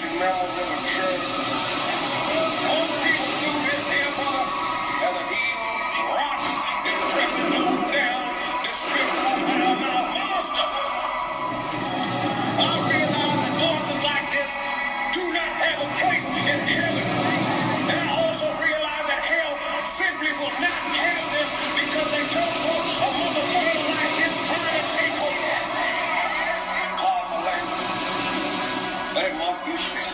congregation members in the church. All people do this here, brother, as an evil, rotten, decrepit, low down, despicable, foul-mouthed monster. I realize that monsters like this do not have a place in heaven. And I also realize that hell simply will not have them because they don't want a motherfucker like this trying to take over. Pardon my language. They must be sick.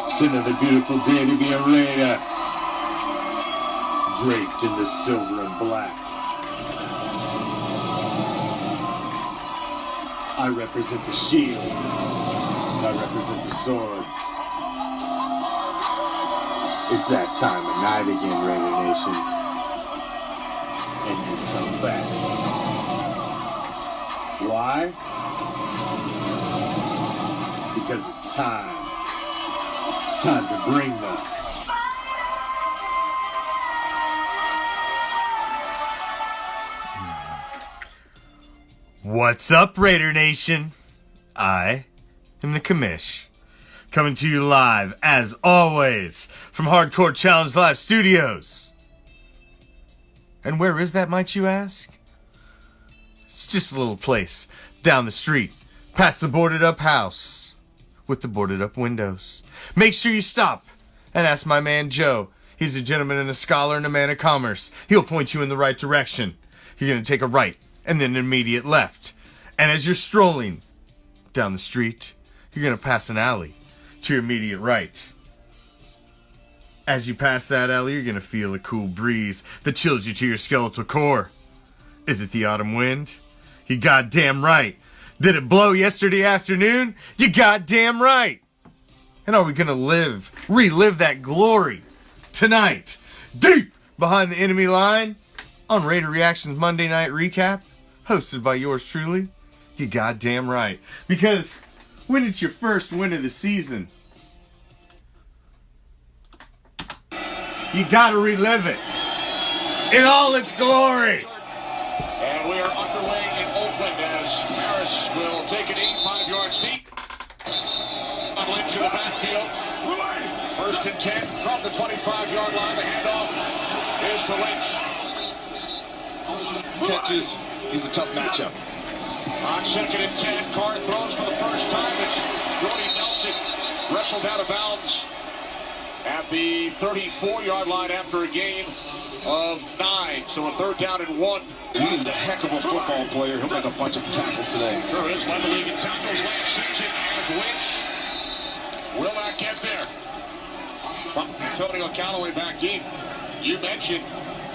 It's another beautiful day to be a Raider, draped in the silver and black. I represent the shield, and I represent the swords. It's that time of night again, Raider Nation, and you come back. Why? Because it's time. It's time to bring them. What's up, Raider Nation? I am the Commish, coming to you live, as always, from Hardcore Challenge Live Studios. And where is that, might you ask? It's just a little place down the street, past the boarded up house with the boarded up windows. Make sure you stop and ask my man Joe. He's a gentleman and a scholar and a man of commerce. He'll point you in the right direction. You're going to take a right and then an immediate left. And as you're strolling down the street, you're going to pass an alley to your immediate right. As you pass that alley, you're going to feel a cool breeze that chills you to your skeletal core. Is it the autumn wind? You goddamn right. Did it blow yesterday afternoon? You goddamn right. And are we going to relive that glory tonight, deep behind the enemy line, on Raider Reaction's Monday Night Recap, hosted by yours truly? You goddamn right. Because when it's your first win of the season, you gotta relive it in all its glory. And we are underway in Oakland as Harris will take it 85 yards deep. On Lynch in the backfield. First and 10 from the 25-yard line. The handoff is to Lynch. Catches. He's a tough matchup. On second and 10, Carr throws for the first time. It's Brody Nelson wrestled out of bounds at the 34-yard line after a gain of 9. So a third down and 1. He is a heck of a football player. He'll make a bunch of tackles today. Sure is. Led the league in tackles last season as Lynch will not get there. Antonio Callaway back deep. You mentioned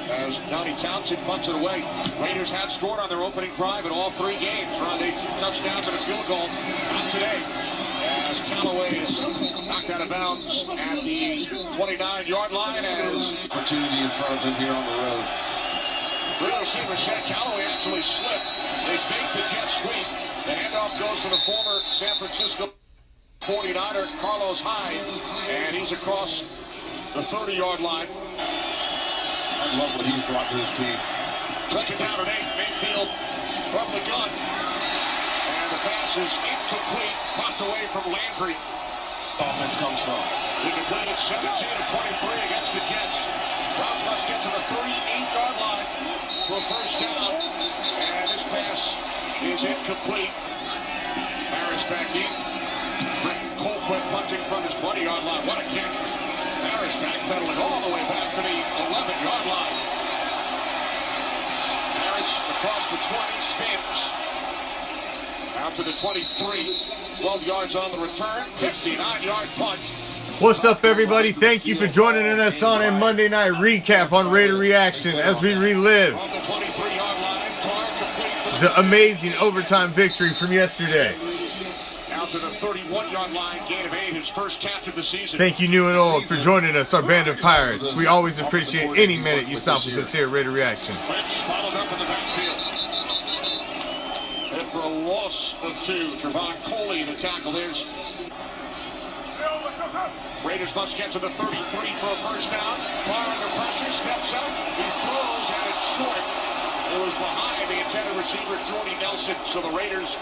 as Johnny Townsend punts it away. Raiders had scored on their opening drive in all 3 games. Around 2 touchdowns and a field goal. Not today. As Callaway is knocked knocked out of bounds at the 29-yard line as Opportunity in front of him here on the road. real receiver said Callaway actually slipped. They faked the jet sweep. The handoff goes to the former San Francisco 49er, Carlos Hyde, and he's across the 30-yard line. I love what he's brought to this team. Second down and 8, Mayfield from the gun. And the pass is incomplete, popped away from Landry. Offense comes from. He completed 17 of 23 against the Jets. Browns must get to the 38-yard line for a first down. And this pass is incomplete. Harris back deep. Colquitt punting from his 20-yard line. What a kick. Harris backpedaling all the way back to the 11-yard line. Harris across the 20, spins. Out to the 23. 12 yards on the return. 59-yard punt. What's up, everybody? Thank you for joining us on a Monday night recap on Raider Reaction as we relive On the 23-yard line, Carr complete for the amazing overtime victory from yesterday. out to the 31-yard line, gain of 8, his first catch of the season. Thank you, new and old, for joining us, our band of pirates. We always appreciate any minute you stop with us here at Raider Reaction. Lynch bottled up in the backfield. And for a loss of 2, Trevon Coley, the tackle. There's Raiders must get to the 33 for a first down. Carr under pressure, steps up, he throws, and it's short. It was behind the intended receiver, Jordy Nelson. So the Raiders,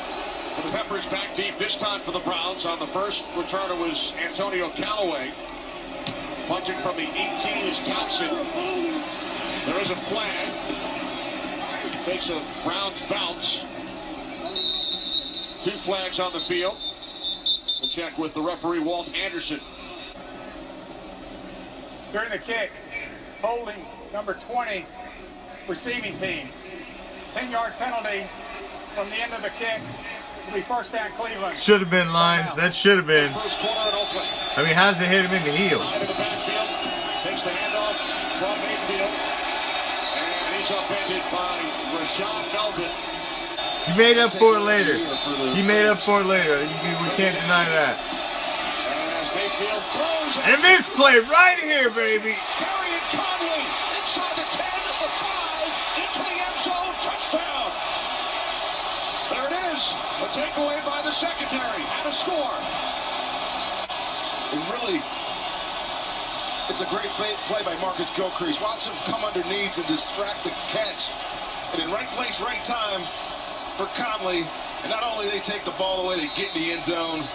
with the Peppers back deep, this time for the Browns. On the first return, it was Antonio Callaway. Punting from the 18 is Townsend. There is a flag. Takes a Browns bounce. 2 flags on the field. We'll check with the referee, Walt Anderson. During the kick, holding number 20, receiving team. 10-yard penalty from the end of the kick. It'll be first down Cleveland. Should have been lines. That should have been. First corner in Oakland. I mean, how's it hit him in the heel? Into the backfield. Takes the handoff from Mayfield. And he's upended by Rashawn Melvin. He made up for it later. He made up for it later. We can't deny that. As Mayfield throws. And this play right here, baby. Carrying Conley inside the 10, the 5, into the end zone, touchdown. There it is, a takeaway by the secondary and a score. It really, it's a great play by Marcus Gilcrease. Watch him come underneath and distract the catch. And in right place, right time for Conley. And not only they take the ball away, they get in the end zone.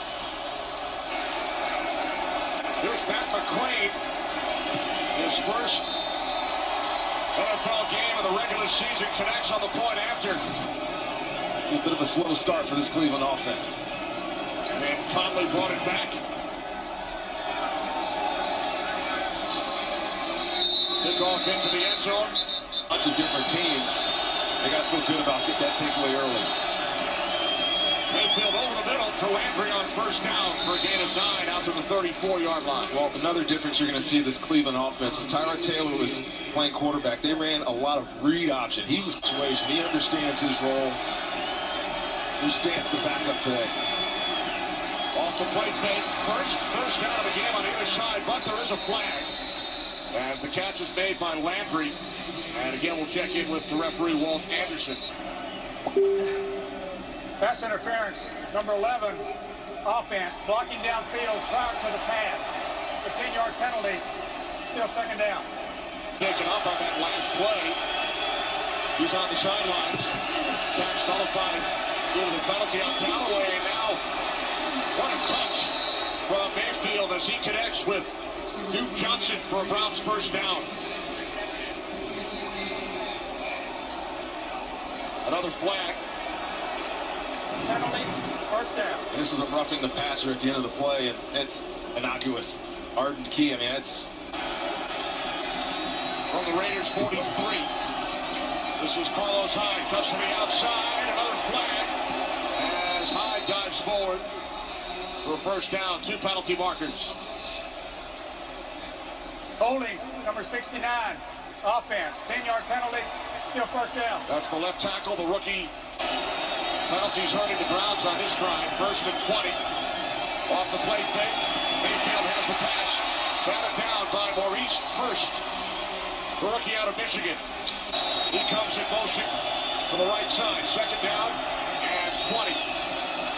Here's Matt McQuaid. His first NFL game of the regular season, connects on the point after. It's a bit of a slow start for this Cleveland offense. And then Conley brought it back. Kickoff into the end zone. Bunch of different teams. They got to feel good about getting that takeaway early. Mayfield over the middle to Landry on first down for a gain of 9 out to the 34-yard line. Well, another difference you're going to see this Cleveland offense. When Tyrod Taylor was playing quarterback, they ran a lot of read option. He was situation. He understands his role. Who stands the backup today? Off the play fake. First down of the game on either side, but there is a flag as the catch is made by Landry. And again, we'll check in with the referee, Walt Anderson. Pass interference, number 11, offense, blocking downfield prior to the pass. It's a 10-yard penalty, still second down. Taken up on that last play. He's on the sidelines. Catch nullified due to the penalty on Callaway. And now, what a touch from Mayfield as he connects with Duke Johnson for a Browns first down. Another flag. Penalty, first down. And this is a roughing the passer at the end of the play, and it's innocuous. Arden Key, I mean, it's... From the Raiders, 43. This is Carlos Hyde, cuts to the outside. Another flag as Hyde dives forward for a first down. 2 penalty markers. Holding, number 69, offense, 10-yard penalty, still first down. That's the left tackle, the rookie. Penalties hurting the Browns on this drive. First and 20. Off the play fake. Mayfield has the pass. Batted down by Maurice Hurst, the rookie out of Michigan. He comes in motion for the right side. Second down and 20.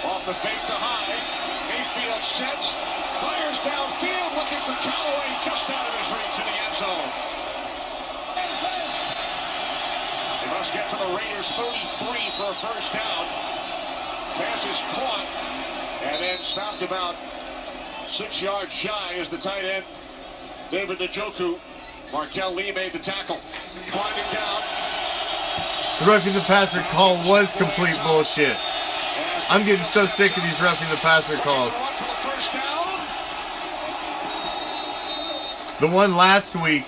Off the fake to Hyde. Mayfield sets, fires downfield, looking for Callaway, just out of his reach in the end zone. They must get to the Raiders 33 for a first down. Pass is caught and then stopped about 6 yards shy as the tight end, David Njoku. Markel Lee made the tackle. Climbing down. The roughing the passer call was complete bullshit. I'm getting so sick of these roughing the passer calls. The one last week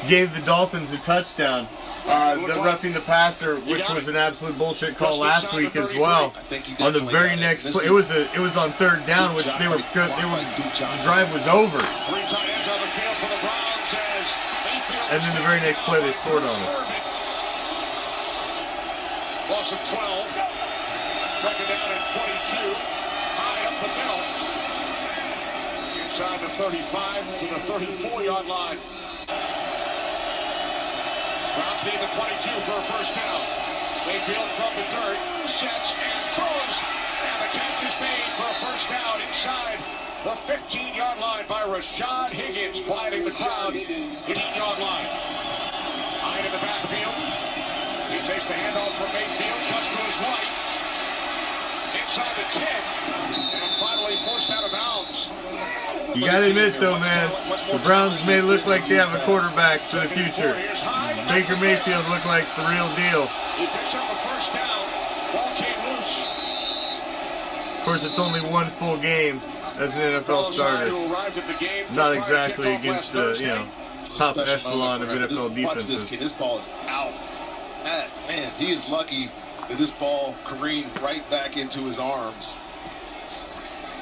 gave the Dolphins a touchdown. The roughing the passer, which was an absolute bullshit call last week as well. On the very next play, it was on third down, which they were good. The drive was over, and then the very next play they scored on us. Loss of 12. Second down and 22. High up the middle. Inside the 35 to the 34-yard line. Browns need the 22 for a first down. Mayfield from the dirt, sets and throws. And the catch is made for a first down inside the 15-yard line by Rashad Higgins, quieting the crowd. 18-yard line. High in the backfield. He takes the handoff from Mayfield, cuts to his right. Inside the 10. And finally forced out of bounds. You gotta admit though, man, the Browns may look like they have a quarterback for the future. Baker Mayfield looked like the real deal. He picks up a first down. Ball came loose. Of course, it's only one full game as an NFL starter. Not exactly against the top echelon of NFL defenses. This ball is out. Man, he is lucky that this ball careened right back into his arms.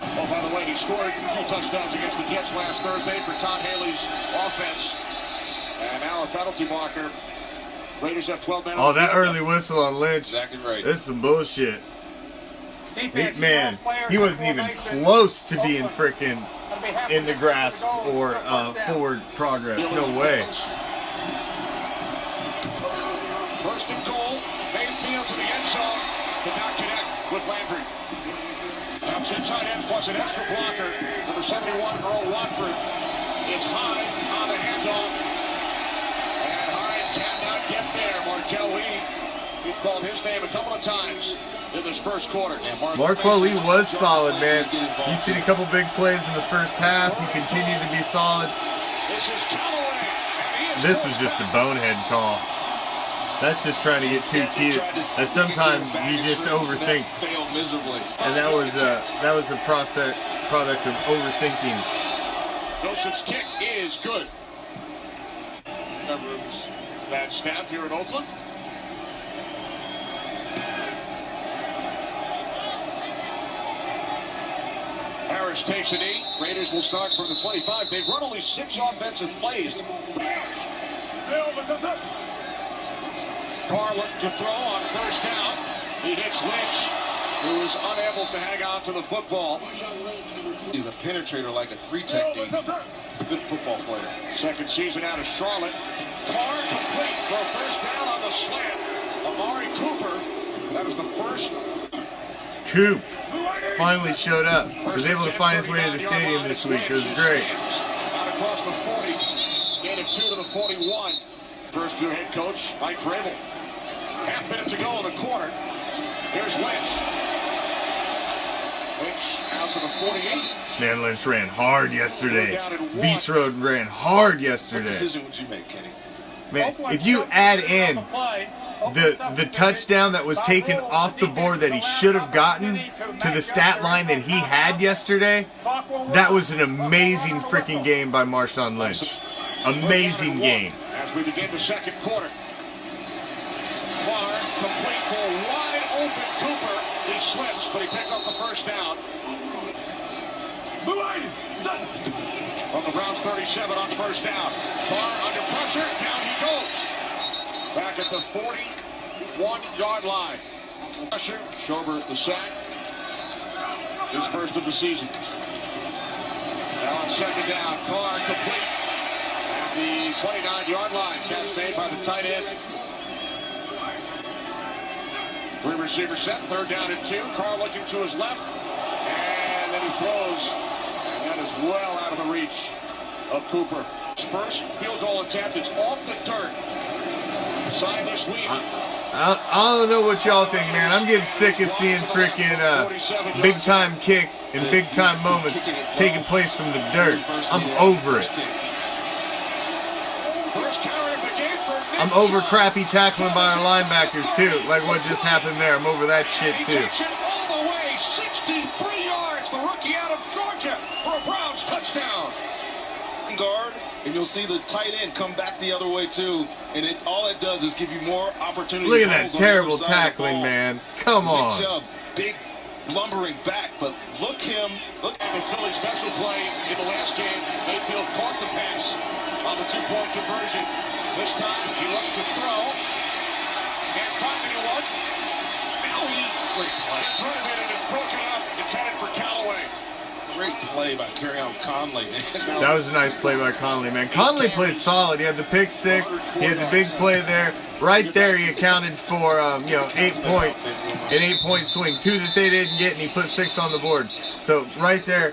Oh, by the way, he scored 2 touchdowns against the Jets last Thursday for Todd Haley's offense. And now a penalty marker. Raiders have 12 men. Oh, that early whistle on Lynch. Exactly right. This is some bullshit. Defense, Man, small players he wasn't even formation. close to being freaking in the grasp or forward progress. No way. First and goal. Mayfield to the end zone. Could not connect with Landry. Now 2 tight ends plus an extra blocker. Number 71, Earl Watford. It's Hyde on the handoff. And Hyde cannot get there. Markel Lee, we've called his name a couple of times in this first quarter. Marquel Lee was solid, man. He's seen a couple big plays in the first half. He continued to be solid. This is Callaway. This was just a bonehead call. That's just trying to get too cute. And sometimes you just overthink. Failed miserably. And that was a product of overthinking. Joseph's kick is good. Members that staff here in Oakland. Harris takes a knee. Raiders will start from the 25. They've run only 6 offensive plays. Carr looked to throw on first down. He hits Lynch, who is unable to hang on to the football. He's a penetrator like a 3 technique. Good football player. Second season out of Charlotte. Carr complete for a first down on the slant. Amari Cooper, that was the first. Coop finally showed up. Was able to find his way to the stadium this week. It was great. Out across the 40. Gain of 2 to the 41. First year head coach Mike Vrabel. Half minute to go in the quarter. Here's Lynch. Lynch out to the 48. Man, Lynch ran hard yesterday. Beast Road ran hard What yesterday. decision would you make, Kenny? Man, if you add in the touchdown that was taken off the board that he should have gotten to the stat line that he had yesterday, that was an amazing freaking game by Marshawn Lynch. Amazing game. As we begin the second quarter. Carr complete for a wide open Cooper. He slips, but he picked up the first down. From the Browns 37 on first down. Carr under pressure. Down he goes. Back at the 41-yard line. Pressure. Schober the sack. His first of the season. Now on second down, Carr complete at the 29-yard line. Catch made by the tight end. Three receiver set, third down and 2. Carr looking to his left, and then he throws, and that is well out of the reach of Cooper. His first field goal attempt, it's off the dirt. Signed this week. I don't know what y'all think, man. I'm getting sick of seeing freaking big-time kicks and big-time moments taking place from the dirt. I'm over it. First carry of the game for Nick. I'm over crappy tackling by our linebackers, too. Like what just happened there. I'm over that shit, He too. takes it all the way, 63 yards. The rookie out of Georgia for a Browns touchdown. Guard, and you'll see the tight end come back the other way too, and all it does is give you more opportunities. Look at that terrible tackling, man. Come on. Nick Chubb, big lumbering back, but look At the Philly special play in the last game, Mayfield caught the pass on the two-point conversion. This time he looks to throw and finally one. Now he gets rid of it and it's broken up, intended for Callaway. great play by Conley. That was a nice play by Conley, man. Conley played solid. He had the pick six. He had the big play there. Right there, he accounted for 8 points, an 8-point swing. 2 that they didn't get, and he put 6 on the board. So right there,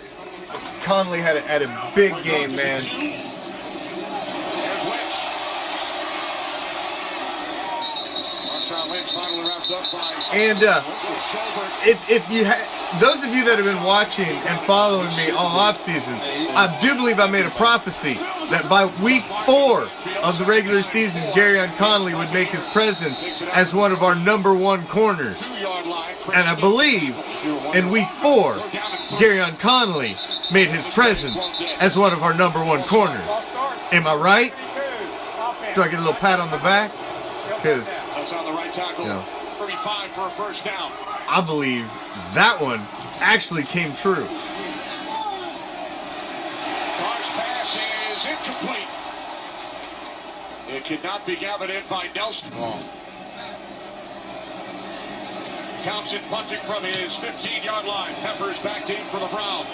Conley had a big game, man. There's Lynch. Marshawn Lynch finally wrapped up by And if you those of you that have been watching and following me all offseason, I do believe I made a prophecy that by week 4 of the regular season, Garyon Conley would make his presence as one of our #1 corners. And I believe in week 4, Garyon Conley made his presence as one of our #1 corners. Am I right? Do I get a little pat on the back? Because, that's on the right tackle. 35 for a first down. I believe that one actually came true. Carr's pass is incomplete. It could not be gathered in by Nelson. Townsend punting from his 15-yard line. Peppers back deep for the Browns.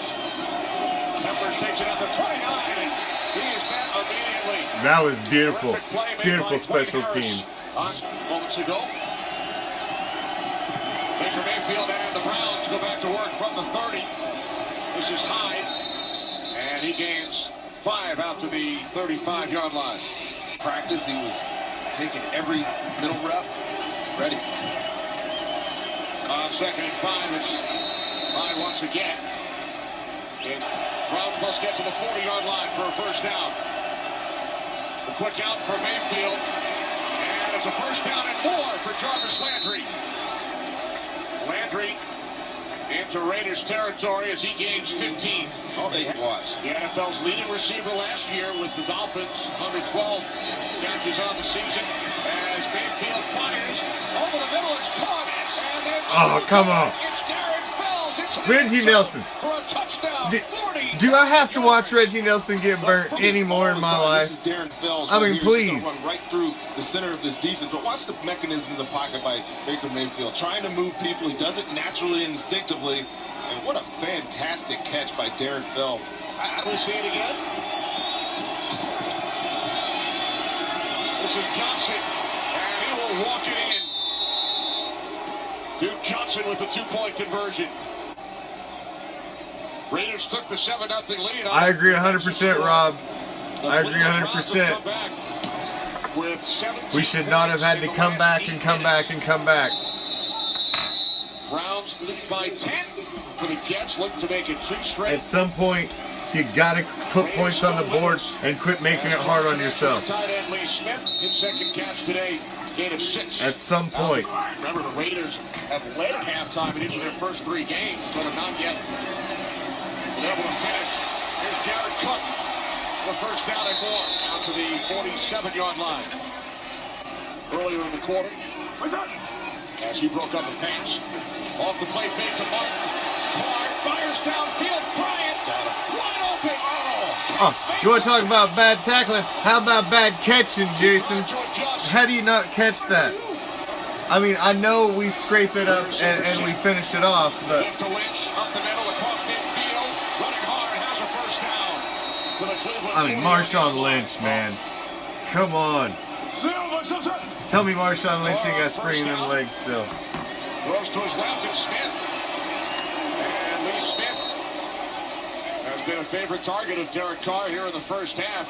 Peppers takes it at the 29, and he is met immediately. That was beautiful. Terrific play made Beautiful by special Blake teams. Harris. Moments ago. Baker Mayfield and the Browns go back to work from the 30. This is Hyde, and he gains 5 out to the 35-yard line. Practice, he was taking every middle rep, ready. On 2nd and 5, it's Hyde once again. And Browns must get to the 40-yard line for a first down. The quick out for Mayfield, and it's a first down and more for Jarvis Landry. Landry into Raiders territory as he gains 15. Oh, they watch. The NFL's leading receiver last year with the Dolphins, 112 catches on the season. As Mayfield fires over the middle, it's caught. And then Come on. It's Darren Fells into the Reggie end zone Nelson. for a touchdown. 40. Do I have to watch Reggie Nelson get burnt anymore in my This is life? Darren Fells. I mean, He's gonna please. run right through the center of this defense. But watch the mechanism of the pocket by Baker Mayfield. Trying to move people. He does it naturally and instinctively. And what a fantastic catch by Darren Fells. We see it again. This is Johnson, and he will walk it in. Duke Johnson with the 2-point conversion. Raiders took the 7-0 lead. I agree 100%, Rob. I agree 100%. We should not have had to come back and come back and come back. Browns lead by 10 for the Jets, looking to make it 2 straight. At some point, you got to put points on the board and quit making it hard on yourself. Tight end Lee Smith, his second catch today, gain of 6. At some point. Remember, the Raiders have led at halftime in each of their first 3 games, but have not yet been able to finish. Here's Jared Cook for first down and more out to the 47-yard line. Earlier in the quarter, as he broke up a pass. Off the play fake to Martin. Carr fires downfield. Bryant wide open. You want to talk about bad tackling? How about bad catching, Jason? How do you not catch that? I mean, I know we scrape it up and we finish it off, but Give to Lynch up the middle across midfield. Running hard, has a first down. I mean, Marshawn Lynch, man. Come on. Tell me Marshawn Lynch ain't got spring in them legs still. Throws to his left, it's Smith. And Lee Smith has been a favorite target of Derek Carr here in the first half.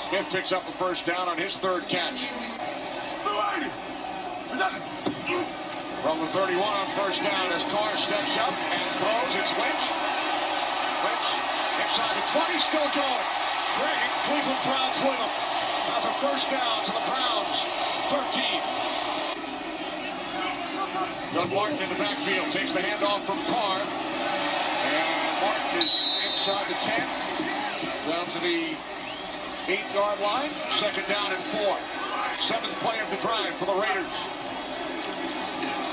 Smith picks up a first down on his third catch. From the 31 on first down as Carr steps up and throws, it's Lynch. Lynch inside the 20, still going. Dragging Cleveland Browns with him. Has a first down to the Browns, 13. Doug Martin in the backfield takes the handoff from Carr. And Martin is inside the 10. Down to the 8-yard line. Second down and 4. Seventh play of the drive for the Raiders.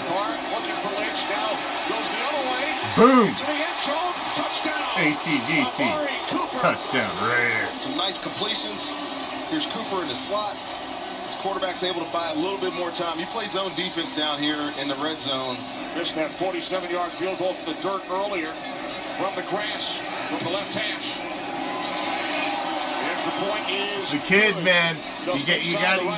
Carr looking for Lynch. Now goes the other way. Boom. To the end zone. Touchdown. ACDC. Amari Cooper. Touchdown, Raiders. Some nice completions. Here's Cooper in the slot. His quarterback's able to buy a little bit more time. You play zone defense down here in the red zone. Missed that 47-yard field goal from the dirt earlier. From the grass, from the left hash. The extra point is The kid, man, you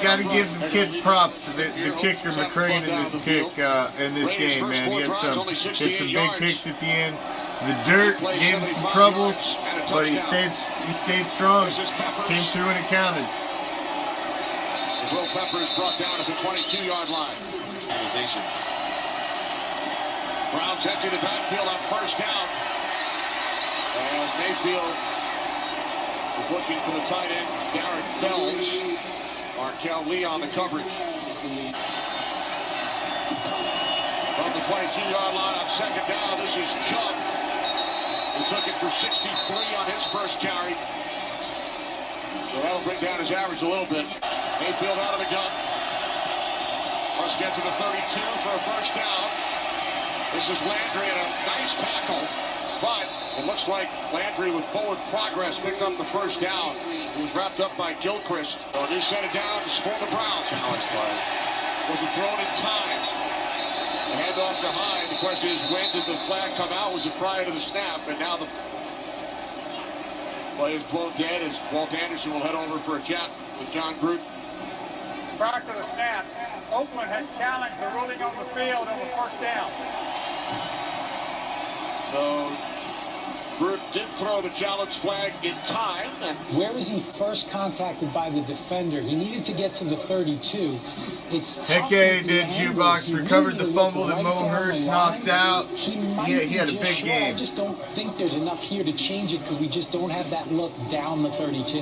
got to give the kid props. The kicker McCrane in this game, man. He had some big picks at the end. The dirt gave him some troubles, but he stayed strong. Came through and it counted. Will Peppers brought down at the 22-yard line. Organization. Browns empty the backfield on first down. As Mayfield is looking for the tight end, Darren Fells. Markel Lee on the coverage. From the 22-yard line on second down, this is Chubb. He took it for 63 on his first carry. So that'll bring down his average a little bit. Mayfield out of the gun. Must get to the 32 for a first down. This is Landry and a nice tackle. But it looks like Landry with forward progress picked up the first down. He was wrapped up by Gilchrist. So a new set of downs for the Browns. Challenge flag. Wasn't thrown in time. The handoff to Hyde. The question is, when did the flag come out? Was it prior to the snap? And now the play is blown dead as Walt Anderson will head over for a chat with John Gruden. Prior to the snap, Oakland has challenged the ruling on the field on the first down. So Gruden did throw the challenge flag in time. And where was he first contacted by the defender? He needed to get to the 32. It's tough Teke with the did handles. jukebox, You recovered really the look fumble that right Mo down the Hurst line. knocked out. He He had a just big short. game. I just don't think there's enough here to change it because we just don't have that look down the 32.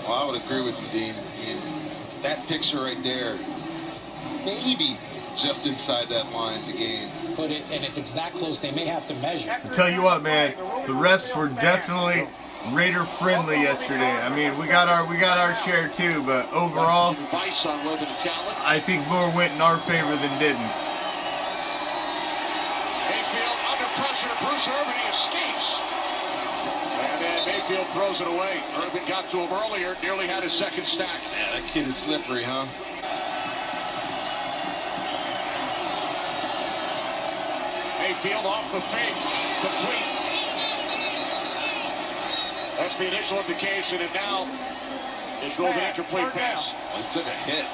Well, I would agree with you, Dean. I mean, that picture right there, maybe just inside that line to gain. Put it, and if it's that close, they may have to measure. I tell you what, man, the refs were definitely Raider friendly yesterday. I mean, we got our share too, but overall, advice on whether to challenge. I think more went in our favor than didn't. Mayfield under pressure. Bruce Irvin escapes. And then Mayfield throws it away. Irvin got to him earlier, nearly had his second stack. Yeah, that kid is slippery, huh? Mayfield off the fake, complete. That's the initial indication, and now it's ruled an incomplete pass. It took a hit.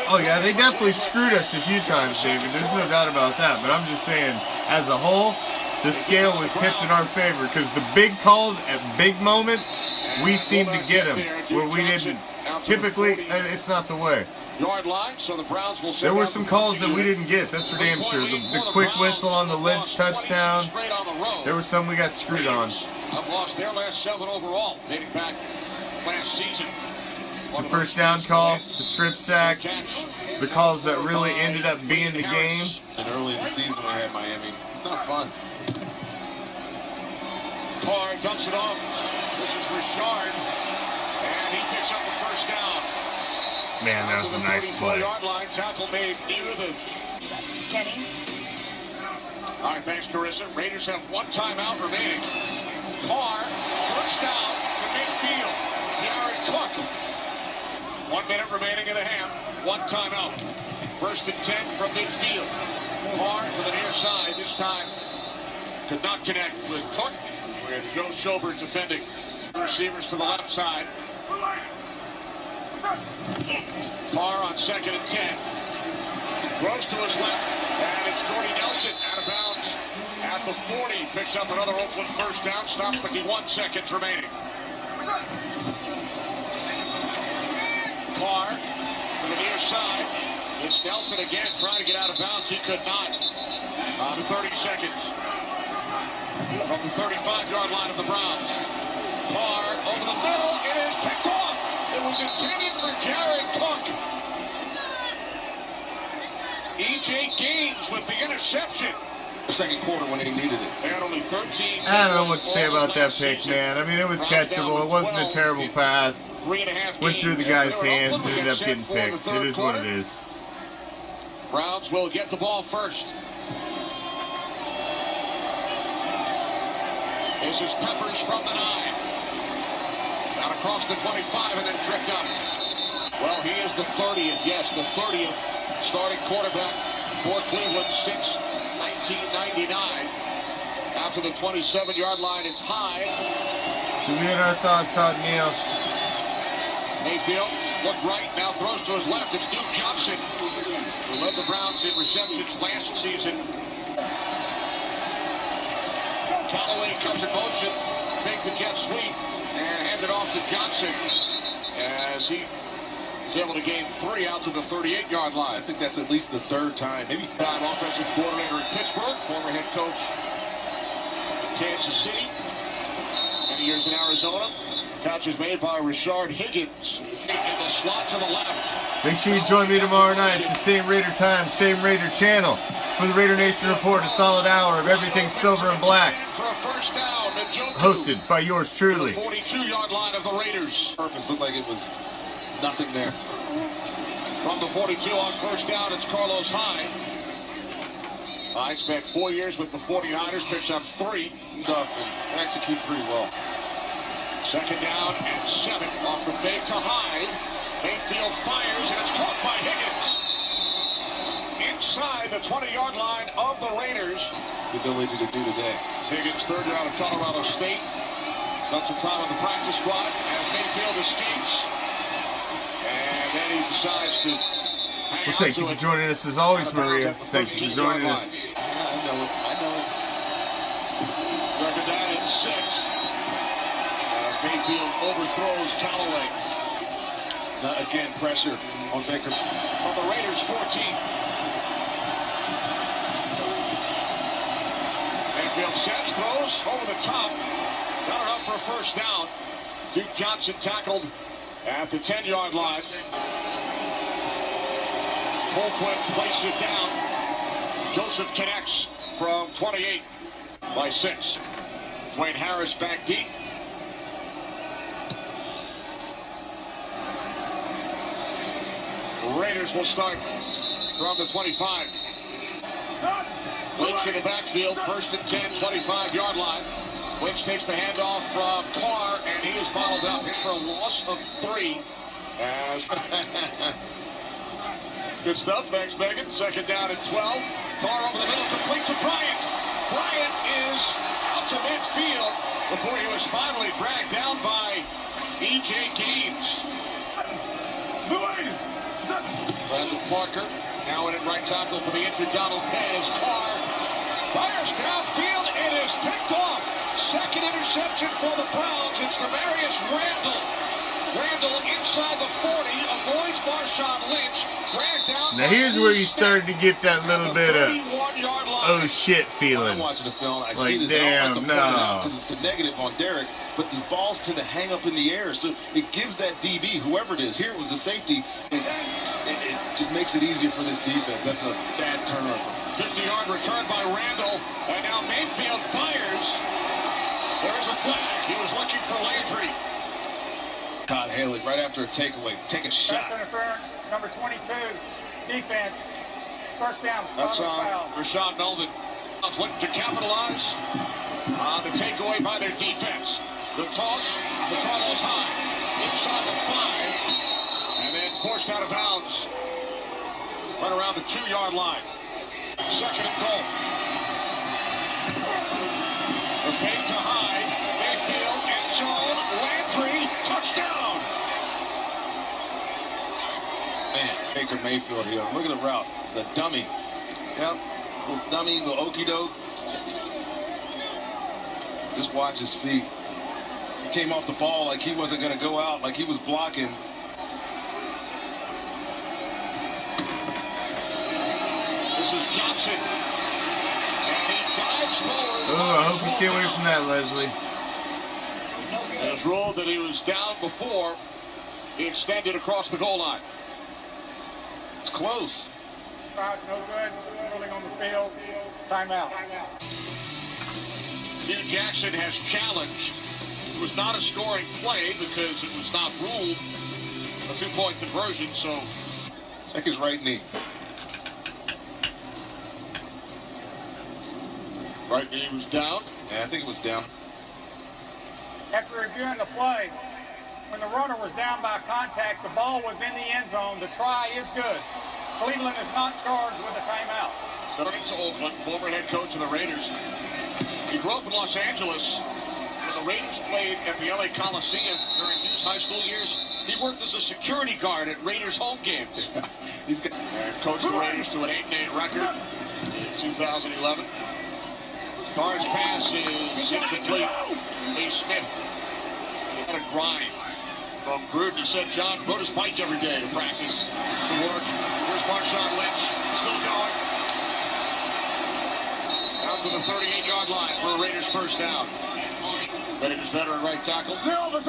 Oh yeah, they definitely screwed us a few times, David. There's no doubt about that. But I'm just saying, as a whole, the scale was tipped in our favor because the big calls at big moments, we seem to get them where we didn't. Typically, it's not the way. Yard line, so the Browns will There were some calls that we didn't get. That's for damn sure. The quick whistle on the Lynch touchdown. There was some we got screwed on. Have lost their last 7 overall, dating back last season. The first down call, the strip sack, the calls that really ended up being the game. And early in the season we had Miami. It's not fun. Carr dumps it off. This is Richard, and he picks up the first down. Man, that was a nice play. Yard line tackle made near the Kenny. All right, thanks, Carissa. Raiders have one timeout remaining. Carr, first down to midfield. Jared Cook. 1 minute remaining in the half. One timeout. First and 10 from midfield. Carr to the near side. This time could not connect with Cook. with Joe Schobert defending. Receivers to the left side. Carr on 2nd and 10. Gross to his left, and it's Jordy Nelson out of bounds at the 40. Picks up another Oakland first down. Stops 51 seconds remaining. Carr to the near side. It's Nelson again trying to get out of bounds. He could not. To 30 seconds. From the 35-yard line of the Browns. Carr over the middle. It is picked off. It was intended for Jared Cook. E.J. Gaines with the interception. The second quarter when they needed it. They had only 13. I don't know what to say about that pick, man. I mean, it was catchable. It wasn't a terrible pass. Went through the guy's hands and ended up getting picked. It is what it is. Browns will get the ball first. This is Peppers from the 9. Down across the 25 and then tripped up. Well, he is the 30th. Yes, the 30th starting quarterback for Cleveland since 1999. Out to the 27-yard line, it's Hyde. We had our thoughts on Neil. Mayfield looked right, now throws to his left. It's Duke Johnson, who led the Browns in receptions last season. Callaway comes in motion, fake the jet sweep, and hand it off to Johnson as he is able to gain 3 out to the 38-yard line. I think that's at least the third time, maybe Time offensive coordinator in Pittsburgh, former head coach in Kansas City, many years in Arizona. Catch is made by Rashard Higgins in the slot to the left. Make sure you join me tomorrow night at the same Raider time, same Raider channel for the Raider Nation Report, a solid hour of everything silver and black. For a first down, Hosted by yours truly. The 42-yard line of the Raiders. Purpose looked like it was nothing there. From the 42 on first down, it's Carlos Hyde. Hyde spent 4 years with the 49ers, picked up 3. Tough and execute pretty well. Second down and 7 off the fake to Hyde. Mayfield fires, and it's caught by Higgins. Inside the 20-yard line of the Raiders. The ability to do today. Higgins, third year out of Colorado State. Spent some time on the practice squad as Mayfield escapes. And then he decides to hang Well, thank you for joining us as always, Maria. Thank you for joining us. Yeah, I know it. Record down in 6. As Mayfield overthrows Callaway. Now, again, pressure on Baker. From the Raiders 14. Mayfield sets, throws over the top. Not enough for a first down. Duke Johnson tackled at the 10-yard line. Colquitt places it down. Joseph connects from 28 by 6. Dwayne Harris back deep. Raiders will start from the 25. Lynch in the backfield, first and 10, 25-yard line. Lynch takes the handoff from Carr, and he is bottled up here for a loss of 3. As good stuff, thanks, Megan. Second down and 12. Carr over the middle, complete to Bryant. Bryant is out to midfield before he was finally dragged down by E.J. Gaines. Brandon Parker now in at right tackle for the injured Donald Penn as Carr fires downfield. It is picked off. Second interception for the Browns. It's Demarius Randall. Randall inside the 40 avoids Marshawn Lynch. Dragged down. Now here's where you start to get that little bit of 31-yard line. oh shit I'm feeling. watching the film. I Like, see this. damn, no. Because it's a negative on Derek, but these balls tend to hang up in the air, so it gives that DB, whoever it is. Here it was a safety. It just makes it easier for this defense. That's a bad turnover. 50-yard return by Randall, and now Mayfield fires. There is a flag. He was looking for Landry. Todd Haley right after a takeaway. Take a shot. Pass interference, number 22, defense. First down, That's foul. Rashad Melvin. Looking to capitalize on the takeaway by their defense. The toss to Carlos Hyde inside the 5, and then forced out of bounds right around the 2-yard line. Second and goal. The fake to Hyde. Baker Mayfield here. Look at the route. It's a dummy. Yep. Little dummy, little okey doke. Just watch his feet. He came off the ball like he wasn't going to go out, like he was blocking. This is Johnson. And he dives forward. Oh, I hope you stay away from that, Leslie. It was ruled that he was down before he extended across the goal line. It's close. Tries no good. It's ruling on the field. Timeout. Hugh Jackson has challenged. It was not a scoring play because it was not ruled a two-point conversion, so Check his right knee. right knee was down. Yeah, I think it was down. After reviewing the play, when the runner was down by contact, the ball was in the end zone. The try is good. Cleveland is not charged with a timeout. Starting to Oakland, former head coach of the Raiders. He grew up in Los Angeles. When the Raiders played at the LA Coliseum during his high school years, he worked as a security guard at Raiders home games. He's got And coached the Raiders to an 8-8 record in 2011. Carr's pass is incomplete. Lee Smith had a grind from Gruden. He said John rode his bike every day to practice, to work. Here's Marshawn Lynch, still going. Out to the 38-yard line for a Raiders first down. Raiders veteran right tackle. Carr under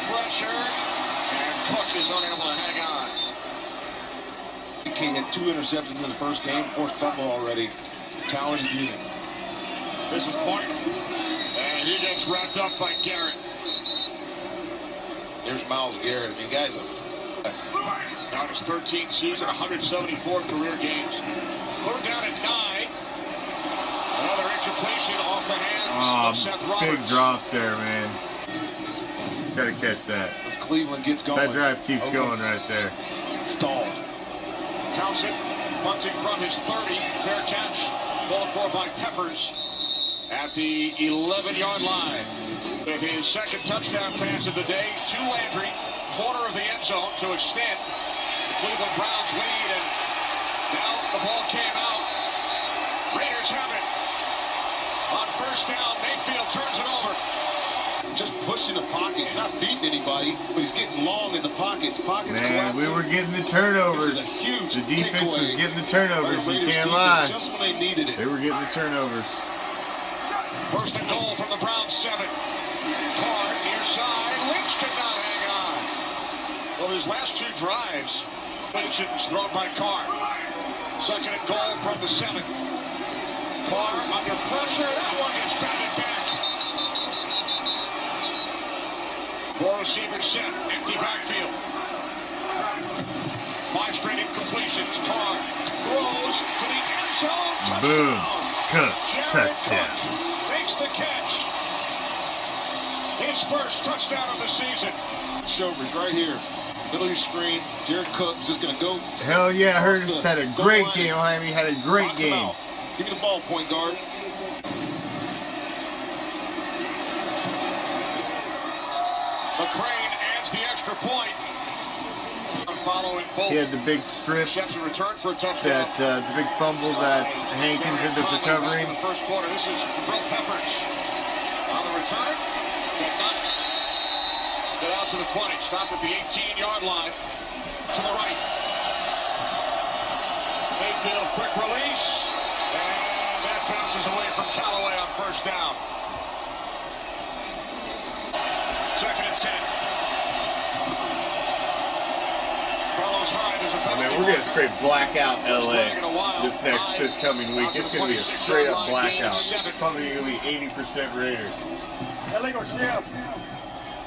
pressure, and Cook is unable to hang on. He had 2 interceptions in the first game, 4th fumble already. Talented unit. This is Martin, and he gets wrapped up by Garrett. There's Myles Garrett. I mean, guys, Now his 13th season, 174 career games. Third down at 9. Another incompletion off the hands of Seth Roberts. Big drop there, man. Gotta catch that. as Cleveland gets going. That drive keeps going Oakland's right there. Stalled. Townsend punting from his 30. Fair catch. Ball for by Peppers at the 11-yard line. With his second touchdown pass of the day to Landry, corner of the end zone to extend the Cleveland Browns lead. And now the ball came out. Raiders have it. On first down, Mayfield turns it over. Just pushing the pocket. He's not beating anybody, but he's getting long in the pocket. The pocket's Man, collapsing. we were getting the turnovers. This is a huge The defense takeaway was getting the by turnovers. the You Raiders can't defense lie. Just when they needed it. They were getting the turnovers. First and goal from the Browns 7. Carr near side. Lynch could not hang on. Well, his last 2 drives, completions thrown by Carr. Second and goal from the 7. Carr under pressure. That one gets batted back. 4 receivers set. Empty backfield. 5 straight incompletions. Carr throws to the end zone. Touchdown. Boom. Cook. Jared Touchdown. Cook makes the catch. His first touchdown of the season. Shoulders right here. Middle of your screen. Jared Cook just going to go. Hell yeah, across Hurts the had a goal great line. game. Miami had a great Box him game. out. Give me the ball, point guard. McCrane adds the extra point. Following both. He had the big strip, Reception return for a touchdown. that the big fumble that Hankins ended up recovering. In the first quarter, this is Jabril Peppers on the return. Did not get out to the 20. Stopped at the 18-yard line. To the right. Mayfield, quick release. And that bounces away from Callaway on first down. Second and 10. Carlos Hyde is a I mean, we're gonna straight blackout LA this coming week. It's gonna be a straight up blackout. It's probably gonna be 80% Raiders. Illegal shift.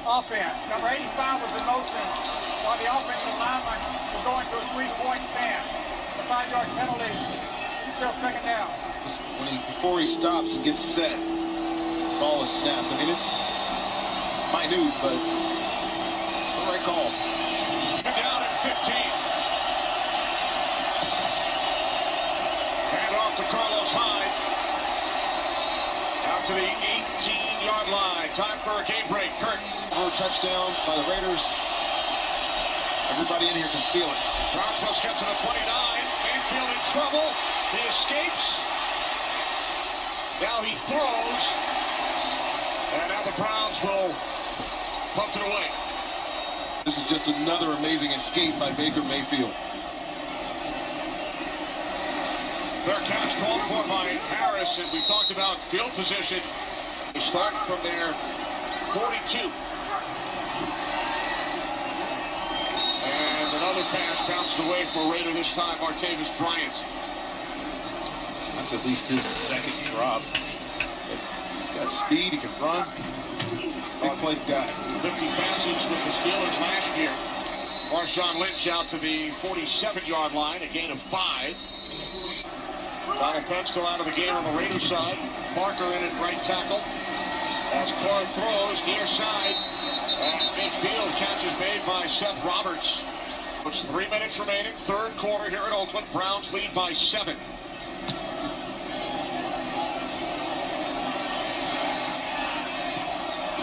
Offense. Number 85 was in motion while the offensive lineman will go into a 3-point stance. It's a 5-yard penalty. Still second down. Before he stops and gets set, ball is snapped. I mean, it's minute, but it's the right call. Down at 15. Hand off to Carlos Hyde. Out to the 18-yard line. Time for a game break. Kurt. third touchdown by the Raiders. Everybody in here can feel it. Browns must get to the 29. Mayfield in trouble. He escapes. Now he throws. And now the Browns will punt it away. This is just another amazing escape by Baker Mayfield. Their catch called for by Harris, and we talked about field position. They start from their 42. And another pass bounced away from a Raider, this time Martavis Bryant. That's at least his second drop. He's got speed, he can run. Big play guy. 50 passes with the Steelers last year. Marshawn Lynch out to the 47-yard line, a gain of 5. Donald Penn still out of the game on the Raiders side. Parker in at right tackle. As Carr throws near side. At midfield, catch is made by Seth Roberts. It's 3 minutes remaining, third quarter here at Oakland. Browns lead by 7.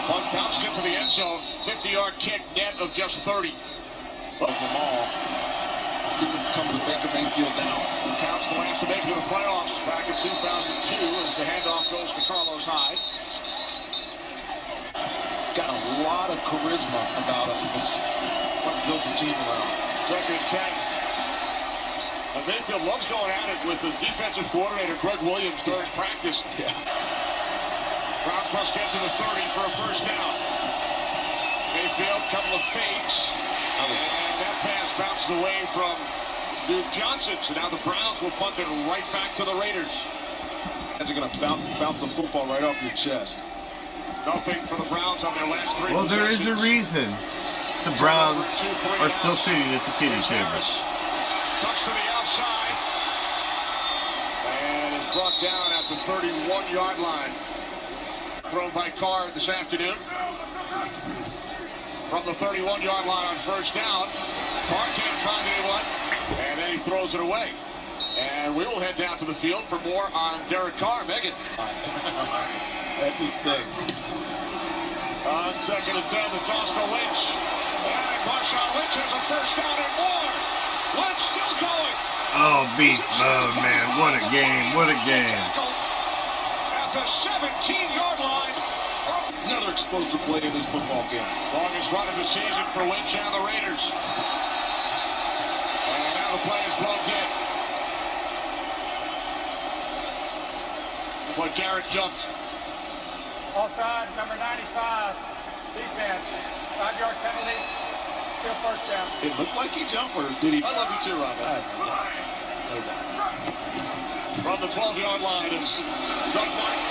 Punt bounced into the end zone. 50-yard kick, net of just 30. Of them all. Let's see what becomes of Baker Mayfield now. Counts the last to make it to the playoffs back in 2002 as the handoff goes to Carlos Hyde. Got a lot of charisma about him. It's what built the team around. Second and 10. And Mayfield loves going at it with the defensive coordinator, Greg Williams, during practice. Yeah. Browns must get to the 30 for a first down. Mayfield, couple of fakes. And that pass bounced away from Duke Johnson. So now the Browns will punt it right back to the Raiders. Guys are going to bounce some football right off your chest. Nothing for the Browns on their last 3 Well, there is a possessions. reason the Browns are still sitting at the kiddie table. Cuts to the outside. And is brought down at the 31-yard line. Thrown by Carr this afternoon. From the 31-yard line on first down. Carr can't find anyone. And then he throws it away. And we will head down to the field for more on Derek Carr. Megan. That's his thing. On second and 10, the toss to Lynch. And Marshawn Lynch has a first down and more. Lynch still going. Oh, beast mode, man. What a game. What a game. At the 17-yard line. Another explosive play in this football game. Longest run of the season for Lynch and the Raiders. And now the play is blown dead. But Garrett jumped. Offside, number 95. Defense. 5-yard penalty. Still first down. It looked like he jumped, or did he? I love you too, Rob. No doubt. From the 12-yard line is Doug White.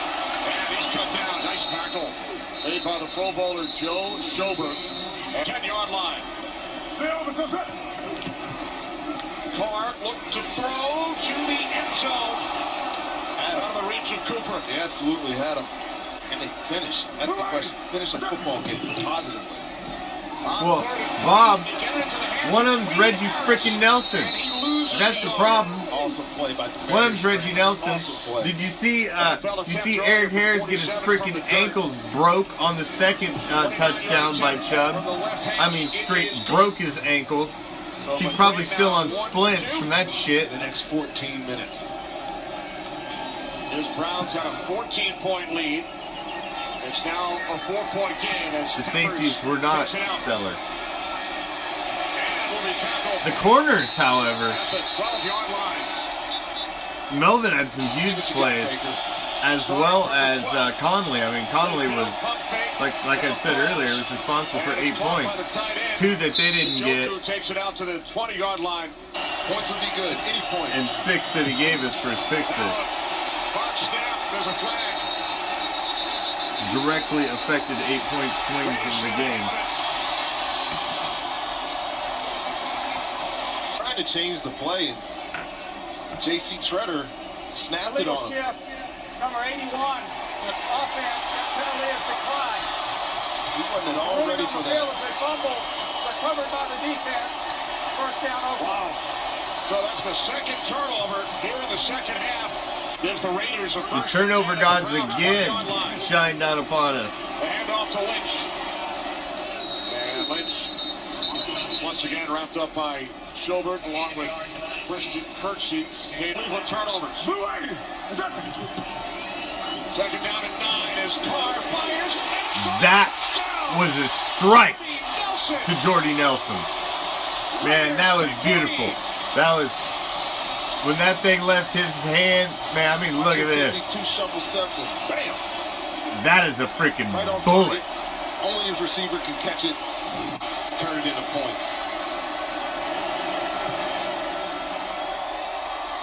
And he's cut down. Nice tackle made by the Pro Bowler Joe Schober. At 10-yard line. Carr looked to throw to the end zone. Out of the reach of Cooper. He absolutely had him. And they finished. That's the question. Finish a football game positively. Well, Bob, one of them's Reggie freaking Nelson. That's the problem. Awesome play by the One of them's Reggie Nelson. Awesome play. Did you see Eric Harris get his freaking ankles broke on the second touchdown by Chubb? I mean, straight broke his ankles. He's probably still on splints from that shit. The next 14 minutes. His Browns have a 14-point lead. It's now a 4-point game. As The safeties were not takes it out. stellar. And will be tackled The corners, however, at the 12-yard line. Melvin had some huge plays, as well as Conley. I mean, Conley was, like I said earlier, was responsible for 8 points. 2 that they didn't get, Joku takes it out to the 20-yard line. Points would be good. Any points. and 6 that he gave us for his pick 6. Box snap. There's a flag. Directly affected 8-point swings in the game. Trying to change the play, and J.C. Treader snapped it Illegal on him. shift. Number 81. Offense. That penalty is declined. He wasn't at all ready for Field that. as a fumble. Recovered by the defense. First down over. Wow. So that's the second turnover here in the second half. Gives the Raiders a The first turnover down at gods the Browns' again 20-yard line. shine down upon us. The handoff to Lynch. once again wrapped up by Schobert along with Christian Kirksey. Cleveland turnovers. Second down and 9 as Carr fires. That was a strike to Jordy Nelson. Man, that was beautiful. That was, when that thing left his hand, man, I mean, look at this. 2 shuffle steps and bam! That is a freaking Right on bullet. target. Only his receiver can catch it, turn it into points.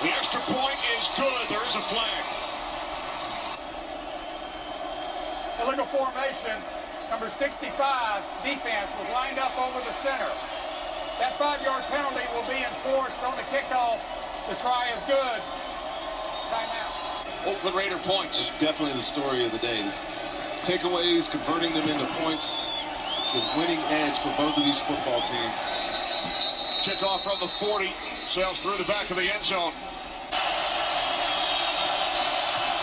The extra point is good. There is a flag. Illegal formation. Number 65, defense, was lined up over the center. That 5-yard penalty will be enforced on the kickoff. The try is good. Timeout. Oakland Raider points. It's definitely the story of the day. Takeaways, converting them into points. It's a winning edge for both of these football teams. Kickoff from the 40. Sails through the back of the end zone.